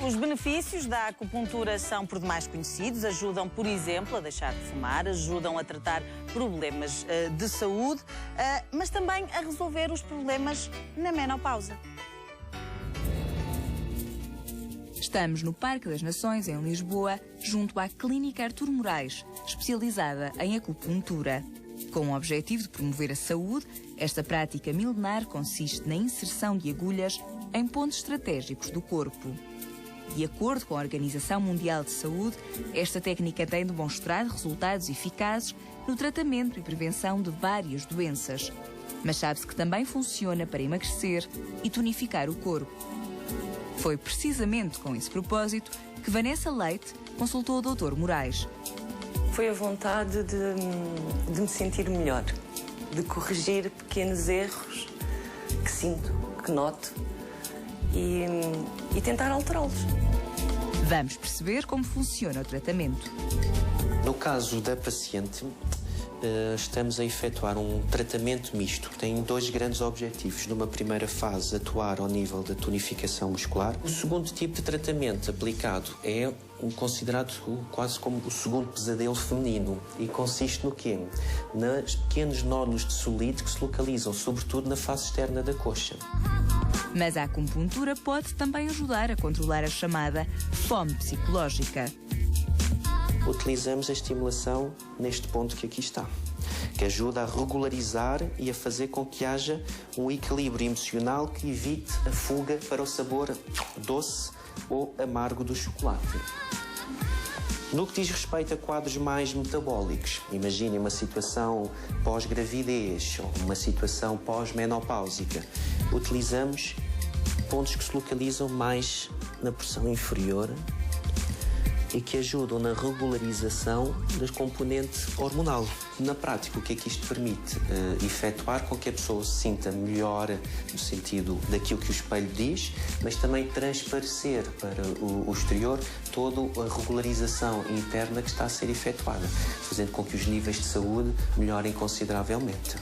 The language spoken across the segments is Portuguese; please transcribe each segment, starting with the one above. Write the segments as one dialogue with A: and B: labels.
A: Os benefícios da acupuntura são por demais conhecidos. Ajudam, por exemplo, a deixar de fumar, ajudam a tratar problemas de saúde, mas também a resolver os problemas na menopausa.
B: Estamos no Parque das Nações, em Lisboa, junto à Clínica Artur Morais, especializada em acupuntura. Com o objetivo de promover a saúde, esta prática milenar consiste na inserção de agulhas em pontos estratégicos do corpo. De acordo com a Organização Mundial de Saúde, esta técnica tem demonstrado resultados eficazes no tratamento e prevenção de várias doenças. Mas sabe-se que também funciona para emagrecer e tonificar o corpo. Foi precisamente com esse propósito que Vanessa Leite consultou o Dr. Morais.
C: Foi a vontade de me sentir melhor, de corrigir pequenos erros que sinto, que noto e tentar alterá-los.
B: Vamos perceber como funciona o tratamento.
D: No caso da paciente, estamos a efetuar um tratamento misto que tem dois grandes objetivos. Numa primeira fase, atuar ao nível da tonificação muscular. O segundo tipo de tratamento aplicado é considerado quase como o segundo pesadelo feminino e consiste no quê? Nos pequenos nódulos de celulite que se localizam sobretudo na face externa da coxa.
B: Mas a acupuntura pode também ajudar a controlar a chamada fome psicológica.
D: Utilizamos a estimulação neste ponto que aqui está, que ajuda a regularizar e a fazer com que haja um equilíbrio emocional que evite a fuga para o sabor doce ou amargo do chocolate. No que diz respeito a quadros mais metabólicos, imagine uma situação pós-gravidez ou uma situação pós-menopáusica, utilizamos pontos que se localizam mais na porção inferior e que ajudam na regularização da componente hormonal. Na prática, o que é que isto permite? Efetuar com que a pessoa se sinta melhor no sentido daquilo que o espelho diz, mas também transparecer para o exterior toda a regularização interna que está a ser efetuada, fazendo com que os níveis de saúde melhorem consideravelmente.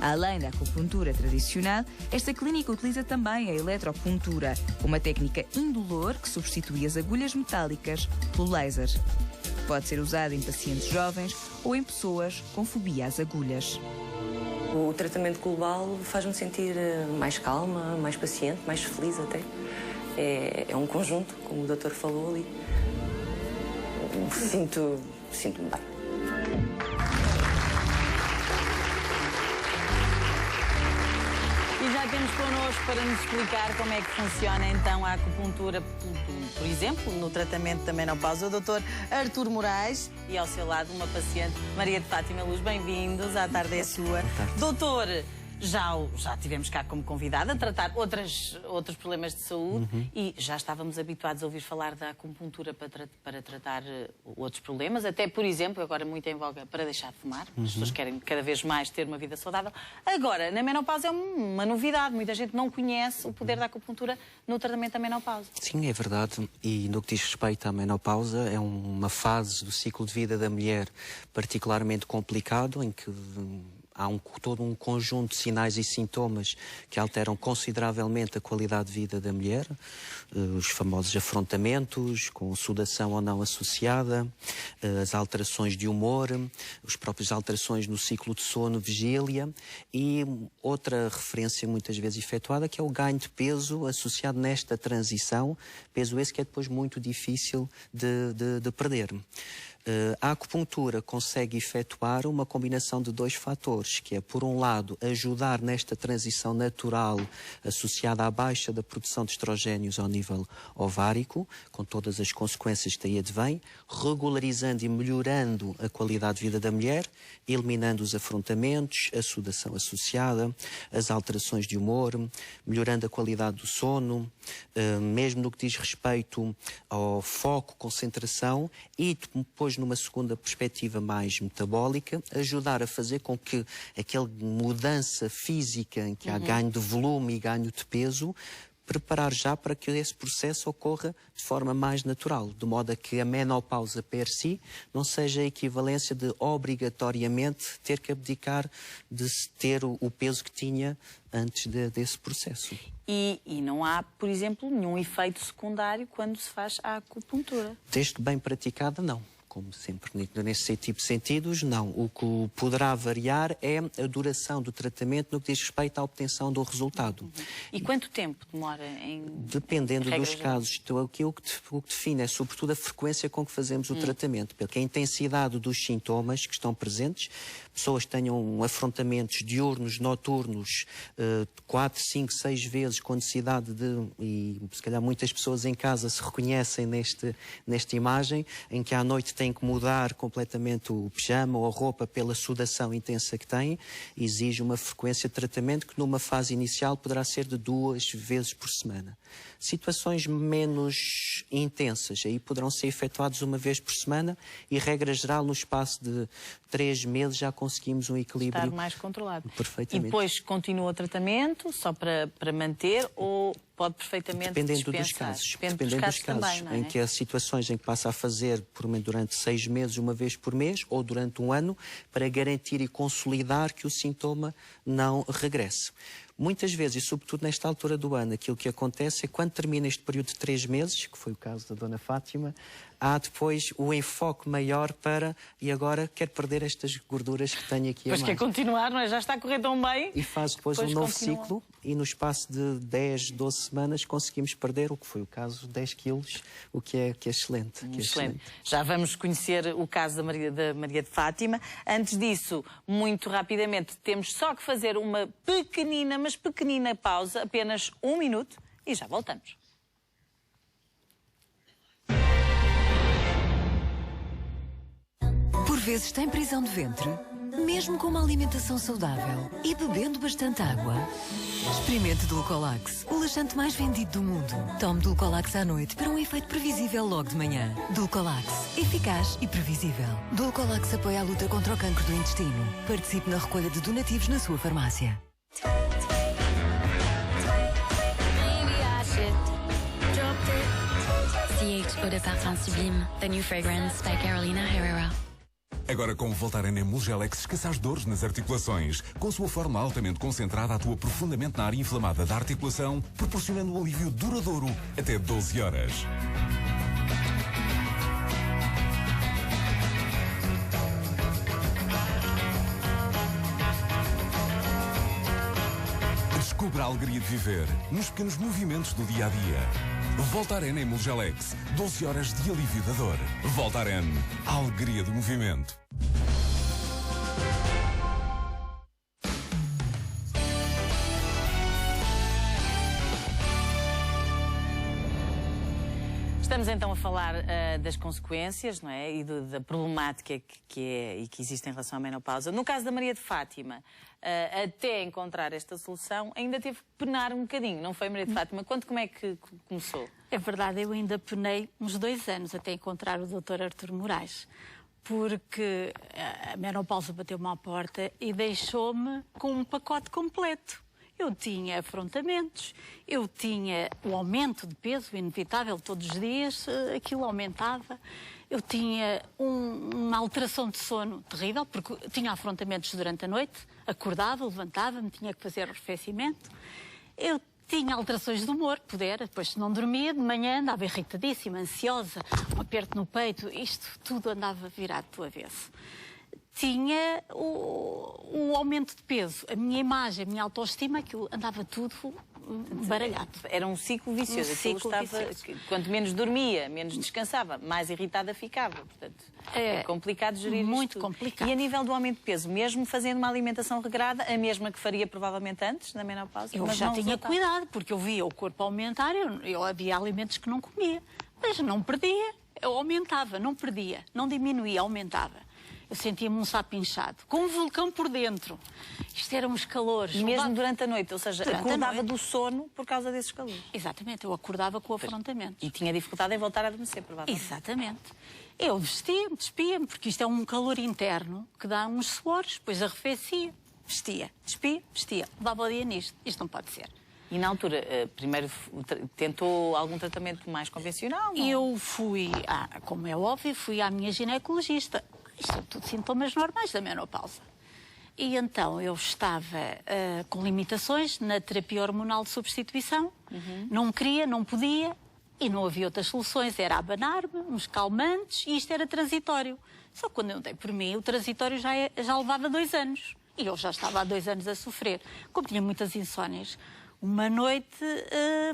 B: Além da acupuntura tradicional, esta clínica utiliza também a eletropuntura, uma técnica indolor que substitui as agulhas metálicas pelo laser. Pode ser usada em pacientes jovens ou em pessoas com fobia às agulhas.
C: O tratamento global faz-me sentir mais calma, mais paciente, mais feliz até. É um conjunto, como o doutor falou ali. Sinto-me bem.
A: E já temos connosco para nos explicar como é que funciona então a acupuntura, por exemplo, no tratamento da menopausa, o Dr. Artur Morais e ao seu lado uma paciente, Maria de Fátima Luz. Bem-vindos, à tarde é sua. Doutor, já tivemos cá como convidada a tratar outros problemas de saúde e já estávamos habituados a ouvir falar da acupuntura para tratar outros problemas, até, por exemplo, agora muito em voga, para deixar de fumar. As pessoas querem cada vez mais ter uma vida saudável. Agora, na menopausa é uma novidade. Muita gente não conhece o poder da acupuntura no tratamento da menopausa.
D: Sim, é verdade. E no que diz respeito à menopausa, é uma fase do ciclo de vida da mulher particularmente complicado, em que há todo um conjunto de sinais e sintomas que alteram consideravelmente a qualidade de vida da mulher. Os famosos afrontamentos, com sudação ou não associada, as alterações de humor, as próprias alterações no ciclo de sono-vigília e outra referência muitas vezes efetuada, que é o ganho de peso associado nesta transição, peso esse que é depois muito difícil de perder. A acupuntura consegue efetuar uma combinação de dois fatores, que é, por um lado, ajudar nesta transição natural associada à baixa da produção de estrogénios ao nível ovárico, com todas as consequências que daí advém, regularizando e melhorando a qualidade de vida da mulher, eliminando os afrontamentos, a sudação associada, as alterações de humor, melhorando a qualidade do sono, mesmo no que diz respeito ao foco, concentração e depois numa segunda perspectiva mais metabólica, ajudar a fazer com que aquela mudança física em que há ganho de volume e ganho de peso preparar já para que esse processo ocorra de forma mais natural, de modo a que a menopausa per si não seja a equivalência de obrigatoriamente ter que abdicar de ter o peso que tinha antes desse processo.
A: E não há, por exemplo, nenhum efeito secundário quando se faz a acupuntura?
D: Desde que bem praticada, não. Como sempre, nesse tipo de sentidos, não. O que poderá variar é a duração do tratamento no que diz respeito à obtenção do resultado.
A: E quanto tempo demora em...
D: Dependendo dos casos. Então, o que define é, sobretudo, a frequência com que fazemos o tratamento. Porque a intensidade dos sintomas que estão presentes, pessoas que tenham afrontamentos diurnos, noturnos, 4, 5, 6 vezes com necessidade de... E se calhar muitas pessoas em casa se reconhecem nesta imagem, em que à noite têm que mudar completamente o pijama ou a roupa pela sudação intensa que têm, exige uma frequência de tratamento que numa fase inicial poderá ser de 2 vezes por semana. Situações menos intensas, aí poderão ser efetuados 1 vez por semana e, regra geral, no espaço de 3 meses já conseguimos um equilíbrio...
A: Estar mais controlado.
D: Perfeitamente.
A: E depois continua o tratamento só para manter ou pode perfeitamente
D: dependendo
A: dispensar?
D: dos casos.
A: Dependendo dos casos também, não é?
D: Em que há situações em que passa a fazer durante 6 meses, 1 vez por mês, ou durante 1 ano, para garantir e consolidar que o sintoma não regresse. Muitas vezes, e sobretudo nesta altura do ano, aquilo que acontece é quando termina este período de 3 meses, que foi o caso da Dona Fátima, há depois o enfoque maior para, e agora quero perder estas gorduras que tenho aqui a mais.
A: Pois quer continuar, não é? Já está a correr tão bem.
D: E faz depois um novo ciclo e no espaço de 10, 12 semanas conseguimos perder, o que foi o caso, 10 quilos, o que é excelente.
A: Excelente. Já vamos conhecer o caso da Maria de Fátima. Antes disso, muito rapidamente, temos só que fazer uma pequenina, mas pequenina pausa, apenas 1 minuto, e já voltamos.
E: Por vezes tem prisão de ventre, mesmo com uma alimentação saudável e bebendo bastante água. Experimente Dulcolax, o laxante mais vendido do mundo. Tome Dulcolax à noite para um efeito previsível logo de manhã. Dulcolax, eficaz e previsível. Dulcolax apoia a luta contra o cancro do intestino. Participe na recolha de donativos na sua farmácia.
F: CH Eau de Parfum Sublime, the new fragrance by Carolina Herrera.
G: Agora com o Voltaren Emulgelex esqueça as dores nas articulações. Com sua forma altamente concentrada, atua profundamente na área inflamada da articulação, proporcionando um alívio duradouro até 12 horas. Descubra a alegria de viver nos pequenos movimentos do dia-a-dia. Voltaren Emulgelex, 12 horas de alívio da dor. Voltaren, a alegria do movimento.
A: Estamos então a falar das consequências, não é? E da problemática que existe em relação à menopausa. No caso da Maria de Fátima, até encontrar esta solução, ainda teve que penar um bocadinho, não foi, Maria de Fátima? Conte como é que começou.
H: É verdade, eu ainda penei uns 2 anos até encontrar o Dr. Artur Moraes, porque a menopausa bateu-me à porta e deixou-me com um pacote completo. Eu tinha afrontamentos, eu tinha o aumento de peso inevitável todos os dias, aquilo aumentava. Eu tinha uma alteração de sono terrível, porque tinha afrontamentos durante a noite, acordava, levantava-me, tinha que fazer arrefecimento. Eu tinha alterações de humor, depois se não dormia, de manhã andava irritadíssima, ansiosa, um aperto no peito, isto tudo andava virado do avesso. Tinha o aumento de peso, a minha imagem, a minha autoestima, aquilo andava tudo baralhado.
A: Era um ciclo vicioso. Quanto menos dormia, menos descansava, mais irritada ficava. Portanto, é complicado gerir isto.
H: Muito complicado.
A: E a nível do aumento de peso, mesmo fazendo uma alimentação regrada, a mesma que faria provavelmente antes, na menopausa?
H: Eu já tinha cuidado, porque eu via o corpo aumentar, eu havia alimentos que não comia. Mas não perdia, eu aumentava, não perdia, não diminuía, aumentava. Eu sentia-me um sapo inchado, com um vulcão por dentro. Isto eram os calores.
A: E mesmo durante a noite, ou seja, acordava do sono por causa desses calores.
H: Exatamente, eu acordava com afrontamentos.
A: E tinha dificuldade em voltar a adormecer, provavelmente.
H: Exatamente. Eu vestia-me, despia-me, porque isto é um calor interno que dá uns suores, depois arrefecia, vestia, despia, vestia. Levava o dia nisto. Isto não pode ser.
A: E na altura, primeiro tentou algum tratamento mais convencional? Não?
H: Eu fui, como é óbvio, fui à minha ginecologista. Isto são tudo sintomas normais da menopausa. E então eu estava com limitações na terapia hormonal de substituição. Não queria, não podia e não havia outras soluções. Era abanar-me, uns calmantes e isto era transitório. Só que quando eu dei por mim, o transitório já levava 2 anos. E eu já estava há 2 anos a sofrer. Como tinha muitas insónias, uma noite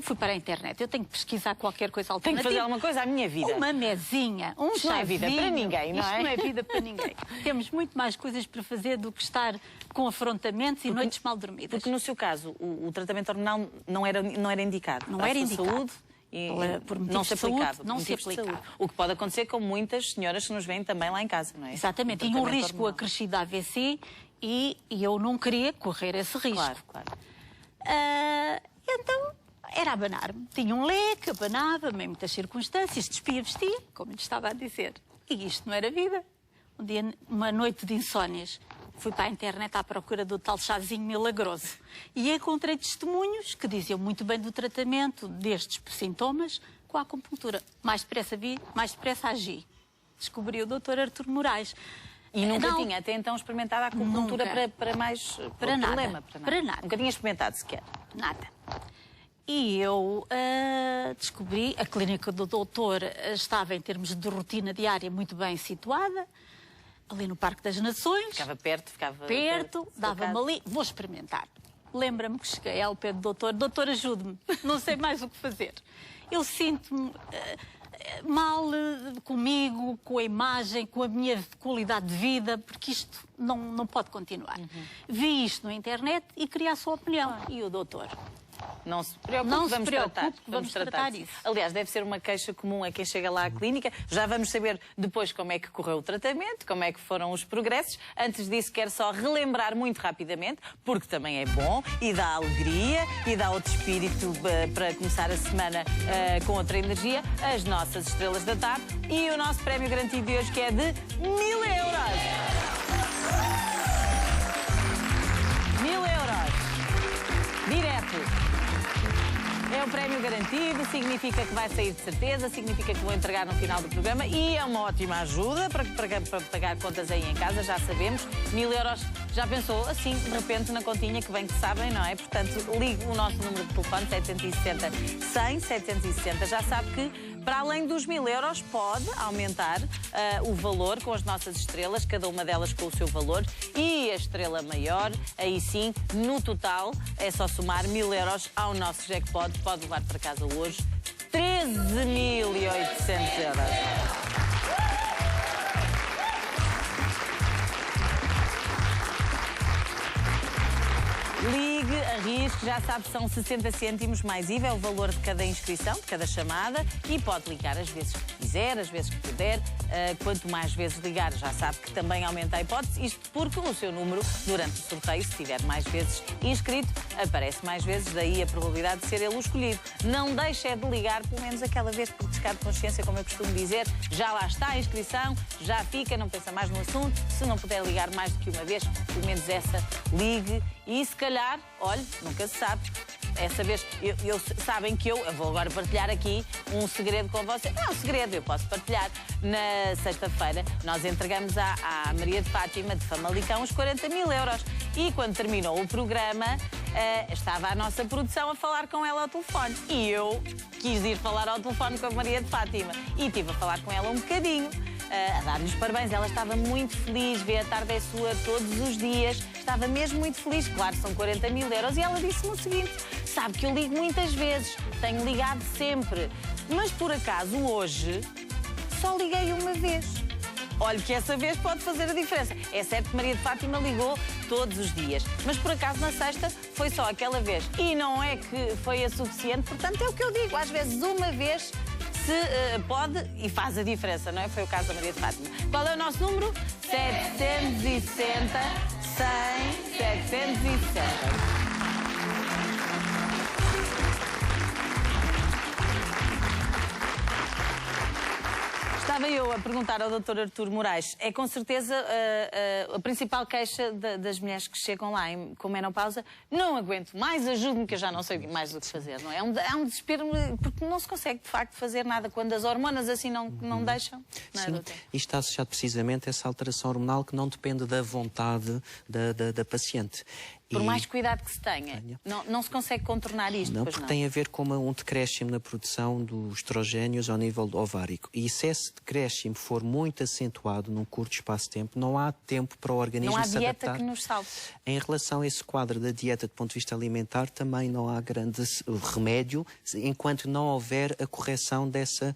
H: fui para a internet. Eu tenho que pesquisar qualquer coisa alternativa.
A: Tenho que fazer alguma coisa à minha vida.
H: Uma mesinha, um
A: Isto não é vida para ninguém, não é?
H: Isto não é vida para ninguém. Temos muito mais coisas para fazer do que estar com afrontamentos e noites mal dormidas.
A: Porque no seu caso, o tratamento hormonal não era indicado.
H: Não era indicado.
A: Saúde, e
H: por motivos
A: não se
H: de saúde,
A: aplicava.
H: não se aplicava.
A: O que pode acontecer com muitas senhoras que nos vêm também lá em casa, não é?
H: Exatamente. Tinha um risco acrescido de AVC e eu não queria correr esse risco.
A: Claro.
H: Então, era abanar-me. Tinha um leque, abanava-me em muitas circunstâncias, despia, vestia, como lhe estava a dizer. E isto não era vida. Um dia, uma noite de insónias, fui para a internet à procura do tal chazinho milagroso. E encontrei testemunhos que diziam muito bem do tratamento destes sintomas com a acupuntura. Mais depressa vi, mais depressa agi. Descobri o Dr. Artur Moraes.
A: E nunca tinha até então experimentado a acupuntura para
H: nada.
A: Nunca tinha experimentado sequer.
H: Nada. E eu descobri, a clínica do doutor estava em termos de rotina diária muito bem situada, ali no Parque das Nações.
A: Ficava perto,
H: dava-me ali, vou experimentar. Lembra-me que cheguei ao pé do doutor, ajude-me, não sei mais o que fazer. Eu sinto-me mal comigo, com a imagem, com a minha qualidade de vida, porque isto não pode continuar. Vi isto na internet e queria a sua opinião. E o doutor?
A: Não se preocupe, vamos tratar
H: isso.
A: Aliás, deve ser uma queixa comum a quem chega lá à clínica. Já vamos saber depois como é que correu o tratamento, como é que foram os progressos. Antes disso, quero só relembrar muito rapidamente, porque também é bom e dá alegria e dá outro espírito para começar a semana com outra energia, as nossas estrelas da tarde e o nosso prémio garantido de hoje, que é de 1.000 euros. 1.000 euros. Direto. É um prémio garantido, significa que vai sair de certeza, significa que vou entregar no final do programa e é uma ótima ajuda para pagar contas aí em casa, já sabemos. 1.000 euros, já pensou assim, de repente, na continha, que bem que sabem, não é? Portanto, ligue o nosso número de telefone, 760 100 760. Já sabe que, para além dos 1.000 euros, pode aumentar o valor com as nossas estrelas, cada uma delas com o seu valor. E a estrela maior, aí sim, no total, é só somar 1.000 euros ao nosso jackpot. Pode levar para casa hoje 13.800 euros. Ligue, arrisque, já sabe, são 60 cêntimos mais IVA, é o valor de cada inscrição, de cada chamada, e pode ligar às vezes que quiser, às vezes que puder. Quanto mais vezes ligar, já sabe que também aumenta a hipótese, isto porque o seu número, durante o sorteio, se estiver mais vezes inscrito, aparece mais vezes, daí a probabilidade de ser ele o escolhido. Não deixe de ligar, pelo menos aquela vez, por descargo de consciência, como eu costumo dizer, já lá está a inscrição, já fica, não pensa mais no assunto. Se não puder ligar mais do que uma vez, pelo menos essa, ligue. E se calhar, olhe, nunca se sabe. Essa vez, sabem que eu vou agora partilhar aqui um segredo com vocês. Não é um segredo, eu posso partilhar. Na sexta-feira, nós entregamos à Maria de Fátima, de Famalicão, os 40.000 euros. E quando terminou o programa, estava a nossa produção a falar com ela ao telefone. E eu quis ir falar ao telefone com a Maria de Fátima. E estive a falar com ela um bocadinho, a dar-lhe os parabéns. Ela estava muito feliz, vê a tarde é sua todos os dias. Estava mesmo muito feliz. Claro, são 40.000 euros. E ela disse-me o seguinte: sabe que eu ligo muitas vezes, tenho ligado sempre, mas por acaso hoje só liguei uma vez. Olha que essa vez pode fazer a diferença. É certo que Maria de Fátima ligou todos os dias, mas por acaso na sexta foi só aquela vez. E não é que foi a suficiente, portanto é o que eu digo, às vezes uma vez se pode e faz a diferença, não é? Foi o caso da Maria de Fátima. Qual é o nosso número? 760 100 760. Estava eu a perguntar ao Dr. Artur Moraes, é com certeza a principal queixa das mulheres que chegam lá com menopausa: não aguento mais, ajude-me que eu já não sei mais o que fazer, não é? É um desespero, porque não se consegue de facto fazer nada quando as hormonas assim não deixam. Não é,
D: Sim,
A: doutor?
D: e está associado precisamente a essa alteração hormonal que não depende da vontade da paciente.
A: Por mais cuidado que se tenha, não se consegue contornar isto.
D: Não,
A: pois
D: porque
A: não.
D: tem a ver com um decréscimo na produção dos estrogénios ao nível ovárico. E se esse decréscimo for muito acentuado num curto espaço de tempo, não há tempo para o organismo se adaptar.
A: Não há dieta que nos salve.
D: Em relação a esse quadro da dieta do ponto de vista alimentar, também não há grande remédio enquanto não houver a correção desse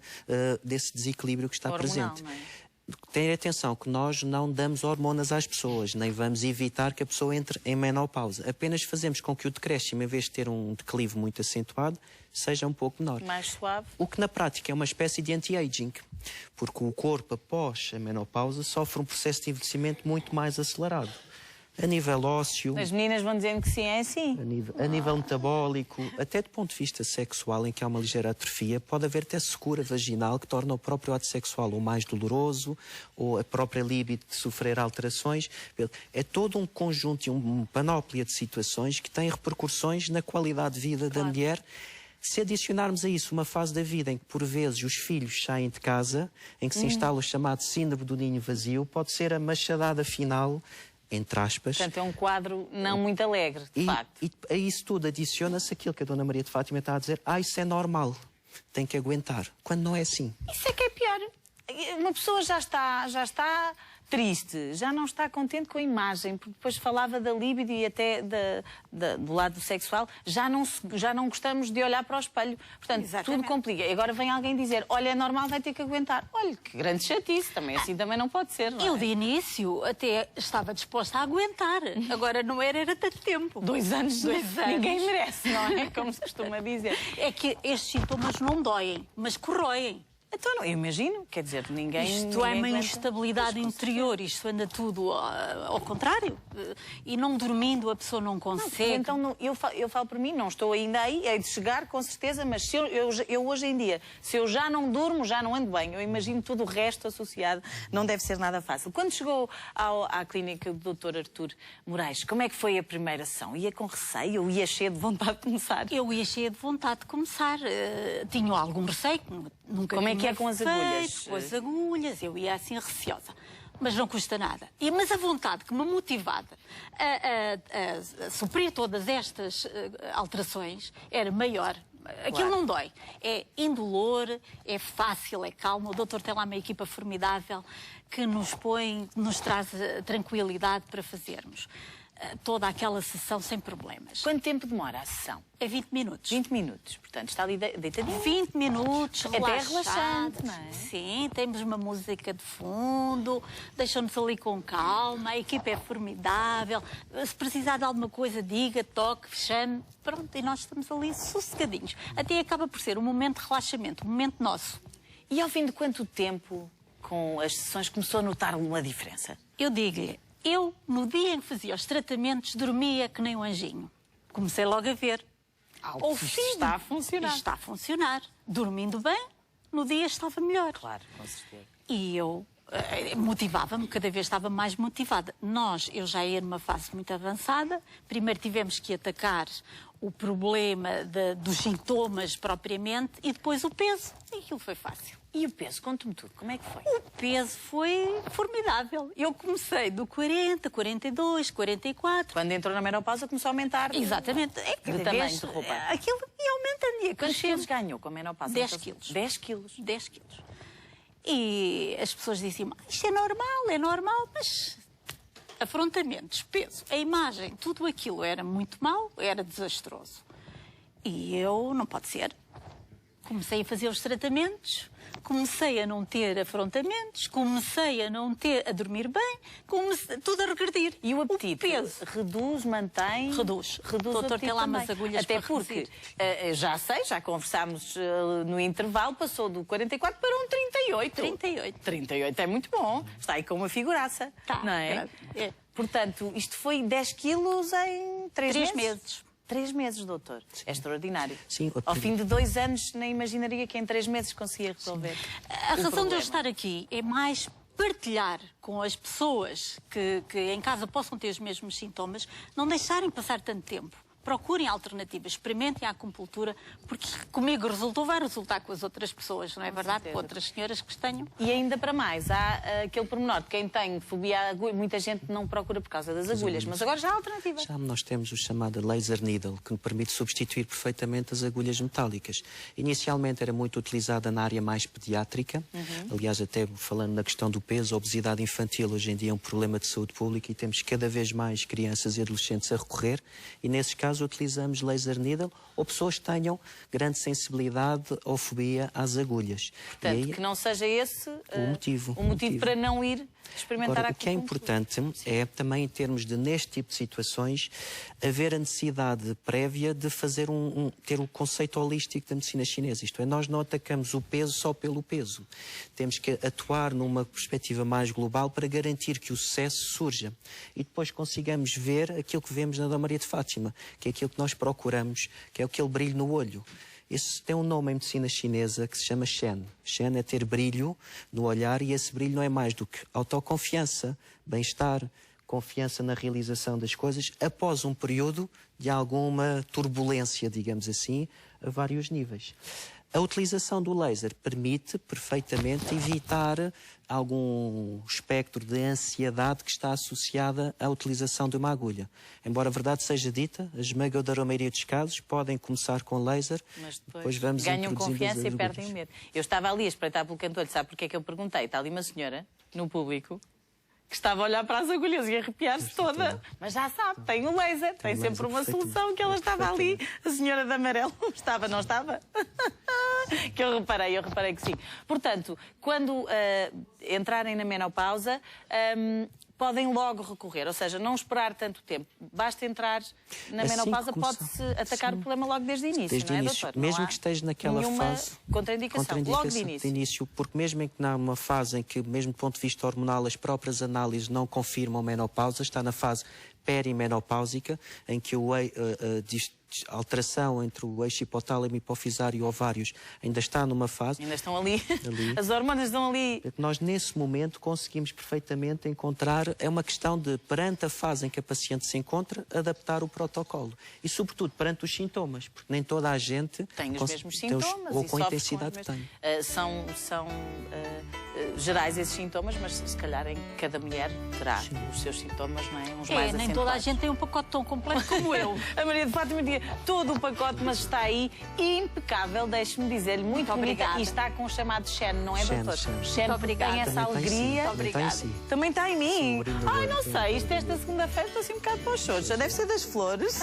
D: desequilíbrio que está
A: hormonal,
D: presente.
A: não é?
D: Tenha atenção que nós não damos hormonas às pessoas, nem vamos evitar que a pessoa entre em menopausa. Apenas fazemos com que o decréscimo, em vez de ter um declive muito acentuado, seja um pouco menor.
A: Mais suave.
D: O que na prática é uma espécie de anti-aging, porque o corpo após a menopausa sofre um processo de envelhecimento muito mais acelerado. A nível ósseo,
A: As meninas vão dizendo que sim, é assim.
D: a nível metabólico, até do ponto de vista sexual, em que há uma ligeira atrofia, pode haver até secura vaginal que torna o próprio ato sexual ou mais doloroso, ou a própria libido de sofrer alterações. É todo um conjunto e uma panóplia de situações que têm repercussões na qualidade de vida da mulher. Se adicionarmos a isso uma fase da vida em que, por vezes, os filhos saem de casa, em que se instala o chamado síndrome do ninho vazio, pode ser a machadada final, entre aspas.
A: Portanto, é um quadro não muito alegre, de facto.
D: E a isso tudo adiciona-se aquilo que a Dona Maria de Fátima está a dizer: isso é normal, tem que aguentar. Quando não é assim.
A: Isso é que é pior. Uma pessoa já está triste, já não está contente com a imagem, porque depois falava da libido e até do lado sexual, já não gostamos de olhar para o espelho. Portanto, tudo complica. E agora vem alguém dizer: olha, é normal, vai ter que aguentar. Olha, que grande chatice, assim também não pode ser, não é?
H: Eu, de início, até estava disposta a aguentar. Agora não era tanto tempo.
A: 2 anos,
H: 2 anos.
A: Ninguém merece, não é? Como se costuma dizer.
H: É que estes sintomas não doem, mas corroem.
A: Então, eu imagino, quer dizer, ninguém...
H: Isto é uma
A: aguenta.
H: instabilidade interior, isto anda tudo ao contrário. E não dormindo a pessoa não consegue.
A: Então, eu falo por mim, não estou ainda aí, é de chegar com certeza, mas se eu hoje em dia, se eu já não durmo, já não ando bem, eu imagino tudo o resto associado, não deve ser nada fácil. Quando chegou à clínica do Dr. Artur Moraes, como é que foi a primeira sessão? Ia com receio ou ia cheia de vontade de começar?
H: Eu ia cheia de vontade de começar. Tinha algum receio, nunca
A: Como é que é com as agulhas?
H: Com as agulhas, eu ia assim receosa. Mas não custa nada. Mas a vontade que me motivava a suprir todas estas alterações era maior. Aquilo não dói. É indolor, é fácil, é calmo. O doutor tem lá uma equipa formidável que nos traz tranquilidade para fazermos toda aquela sessão sem problemas.
A: Quanto tempo demora a sessão?
H: É 20 minutos.
A: 20 minutos, portanto, está ali deitadinho.
H: 20 minutos,
A: É bem relaxante, não é?
H: Sim, temos uma música de fundo, deixam-nos ali com calma, a equipa é formidável. Se precisar de alguma coisa, diga, toque, chame. Pronto, e nós estamos ali sossegadinhos. Até acaba por ser um momento de relaxamento, um momento nosso.
A: E ao fim de quanto tempo, com as sessões, começou a notar uma diferença?
H: Eu digo-lhe, no dia em que fazia os tratamentos, dormia que nem um anjinho. Comecei logo a ver.
A: Está a funcionar.
H: Está a funcionar. Dormindo bem, no dia estava melhor.
A: Claro, com certeza.
H: E eu motivava-me, cada vez estava mais motivada. Eu já ia numa fase muito avançada. Primeiro tivemos que atacar o problema dos sintomas propriamente e depois o peso. E aquilo foi fácil.
A: E o peso? Conte-me tudo. Como é que foi?
H: O peso foi formidável. Eu comecei do 40, 42, 44.
A: Quando entrou na menopausa começou a aumentar.
H: Exatamente. É
A: de tamanho de roupa.
H: Aquilo ia aumentando.
A: Quantos quilos ganhou com a menopausa?
H: 10 quilos.
A: 10 quilos?
H: 10 quilos. E as pessoas diziam: isto é normal, mas afrontamentos, peso, a imagem, tudo aquilo era muito mau, era desastroso. E eu, não pode ser. Comecei a fazer os tratamentos, comecei a não ter afrontamentos, comecei a dormir bem, tudo a regredir.
A: E o apetite?
H: O peso.
A: Reduz, mantém?
H: Reduz.
A: O
H: doutor tem lá umas agulhas
A: até
H: para
A: porque, já conversámos no intervalo, passou do 44 para um 38.
H: 38.
A: 38 é muito bom. Está aí com uma figuraça, não é?
H: É.
A: Portanto, isto foi 10 quilos em 3 meses? 3 meses, doutor.
D: Sim.
A: É extraordinário.
D: Sim,
A: ao fim de 2 anos, nem imaginaria que em 3 meses conseguia resolver.
H: A razão de eu estar aqui é mais partilhar com as pessoas que em casa possam ter os mesmos sintomas, não deixarem passar tanto tempo. Procurem alternativas, experimentem a acupuntura, porque comigo resultou, vai resultar com as outras pessoas, não é verdade? Com outras senhoras que tenham.
A: E ainda para mais, há aquele pormenor de quem tem fobia à agulha, muita gente não procura por causa das agulhas, mas agora já há alternativa.
D: Já nós temos o chamado laser needle, que nos permite substituir perfeitamente as agulhas metálicas. Inicialmente era muito utilizada na área mais pediátrica, aliás, até falando na questão do peso, a obesidade infantil hoje em dia é um problema de saúde pública e temos cada vez mais crianças e adolescentes a recorrer, e nesses casos utilizamos laser needle ou pessoas que tenham grande sensibilidade ou fobia às agulhas.
A: Portanto,
D: e aí,
A: que não seja esse
D: o motivo
A: para não ir experimentar
D: agora,
A: a
D: o que é importante é também, em termos de, neste tipo de situações, haver a necessidade prévia de fazer ter o conceito holístico da medicina chinesa. Isto é, nós não atacamos o peso só pelo peso. Temos que atuar numa perspectiva mais global para garantir que o sucesso surja e depois consigamos ver aquilo que vemos na Dona Maria de Fátima, que é aquilo que nós procuramos, que é aquele brilho no olho. Isso tem um nome em medicina chinesa que se chama Shen. Shen é ter brilho no olhar e esse brilho não é mais do que autoconfiança, bem-estar, confiança na realização das coisas após um período de alguma turbulência, digamos assim, a vários níveis. A utilização do laser permite perfeitamente evitar algum espectro de ansiedade que está associada à utilização de uma agulha. Embora a verdade seja dita, a esmagadora maioria dos casos podem começar com laser,
A: mas
D: depois vamos
A: ganham
D: introduzindo
A: confiança
D: as
A: e
D: agulhas.
A: perdem o medo. Eu estava ali a espreitar pelo canto olho, sabe porque é que eu perguntei? Está ali uma senhora, no público, que estava a olhar para as agulhas e a arrepiar-se toda. Mas já sabe, tem o laser, tem sempre uma solução, que ela estava ali, a senhora de amarelo. Estava, não estava? Que eu reparei que sim. Portanto, quando entrarem na menopausa, podem logo recorrer, ou seja, não esperar tanto tempo. Basta entrar na menopausa, pode-se atacar o problema logo desde o início,
D: desde
A: não é,
D: início,
A: doutor?
D: mesmo
A: Não
D: que esteja naquela fase
A: contraindicação, logo de início.
D: Porque mesmo em que há uma fase em que, mesmo do ponto de vista hormonal, as próprias análises não confirmam menopausa, está na fase perimenopáusica, em que a alteração entre o eixo hipotálamo, hipofisário e ovários ainda está numa fase.
A: Ainda estão ali. As hormonas estão ali.
D: Nós, nesse momento, conseguimos perfeitamente encontrar... É uma questão de, perante a fase em que a paciente se encontra, adaptar o protocolo. E, sobretudo, perante os sintomas, porque nem toda a gente...
A: Tem os mesmos sintomas.
D: Ou com a intensidade que tem.
A: São gerais esses sintomas, mas se calhar em cada mulher terá os seus sintomas, não é? Uns mais
H: nem toda a gente tem um pacote tão completo como eu.
A: A Maria de Fátima tinha todo o pacote, mas está aí impecável, deixe-me dizer-lhe, muito obrigada. E está com o chamado Shen, não é, doutor? Shen tem essa alegria. Também está em mim. Ai, não sei, isto esta segunda-feira estou assim um bocado para os shows, já deve ser das flores.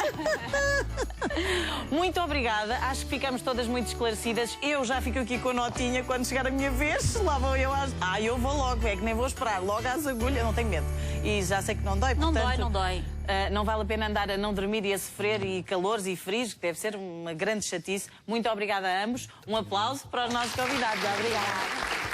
A: Muito obrigada, acho que ficamos todas muito esclarecidas. Eu já fico aqui com a notinha quando chegar a minha vez, lá vou eu às... eu vou logo, é que nem vou esperar, logo às agulhas, não tenho medo. E já sei que não dói, portanto...
H: Não dói.
A: Não vale a pena andar a não dormir e a sofrer e calores e frios, que deve ser uma grande chatice. Muito obrigada a ambos. Um aplauso para os nossos convidados. Obrigada.